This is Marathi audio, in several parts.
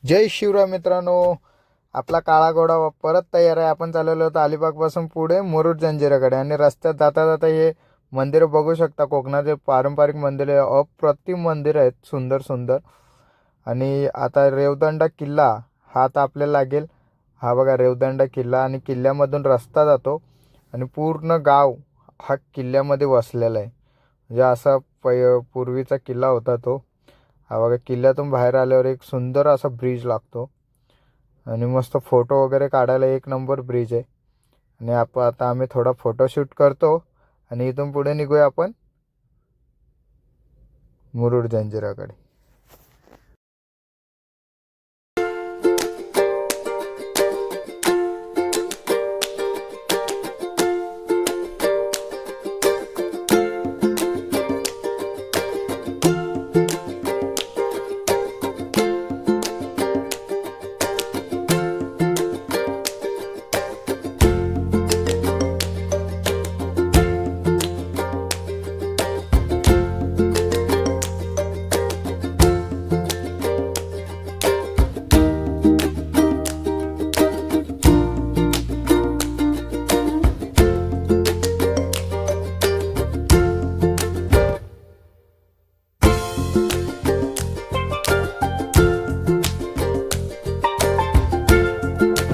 जय शिवराय मित्रांनो. आपला काळा घोडा परत तयार आहे. आपण चालवलो होतो अलिबागपासून पुढे मुरुड जंजिराकडे आणि रस्त्यात जाता जाता हे मंदिर बघू शकता. कोकणाचे पारंपरिक मंदिर आहे, अप्रतिम मंदिर आहेत, सुंदर सुंदर. आणि आता रेवदंडा किल्ला हा आता आपल्याला लागेल. हा बघा रेवदंडा किल्ला आणि किल्ल्यामधून रस्ता जातो आणि पूर्ण गाव हा किल्ल्यामध्ये वसलेला आहे. म्हणजे असा पूर्वीचा किल्ला होता तो. हा बघा किल्ल्यातून बाहेर आल्यावर एक सुंदर असा ब्रिज लागतो आणि मस्त फोटो वगैरे काढायला एक नंबर ब्रिज आहे. आणि आता आम्ही थोडा फोटोशूट करतो आणि इथून पुढे निघूया आपण मुरुड जंजिराकडे.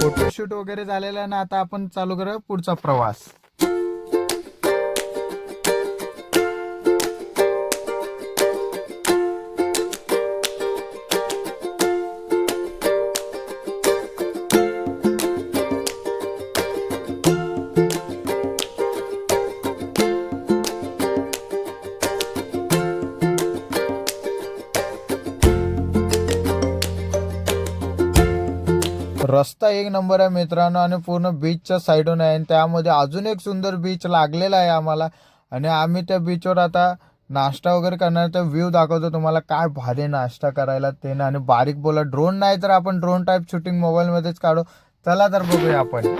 फोटोशूट वगैरे झालेला आहे ना, आता आपण चालू करूया पुढचा प्रवास. रस्ता एक नंबर आहे मित्रांनो आणि पूर्ण बीचच्या साईडून आहे आणि त्यामध्ये अजून एक सुंदर बीच लागलेला आहे आम्हाला. आणि आम्ही त्या बीचवर आता नाश्ता वगैरे करणार. तर व्ह्यू दाखवतो तुम्हाला, काय भारी नाश्ता करायला ते ना. आणि बारीक बोला ड्रोन नाही तर आपण ड्रोन टाईप शूटिंग मोबाईलमध्येच काढू. चला तर बघूया आपण.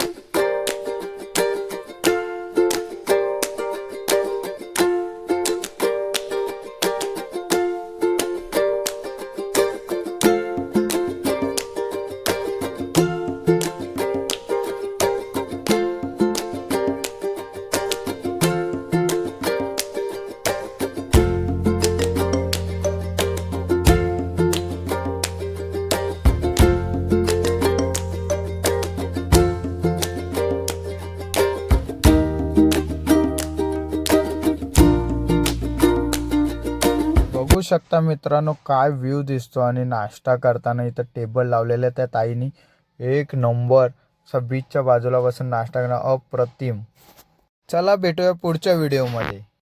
बघू शकता मित्रांनो काय व्ह्यू दिसतो. आणि नाश्ता करताना इथं टेबल लावलेलं त्या ताईनी एक नंबर असं बीचच्या बाजूला बसून नाश्ता करणं अप्रतिम. चला भेटूया पुढच्या व्हिडिओमध्ये.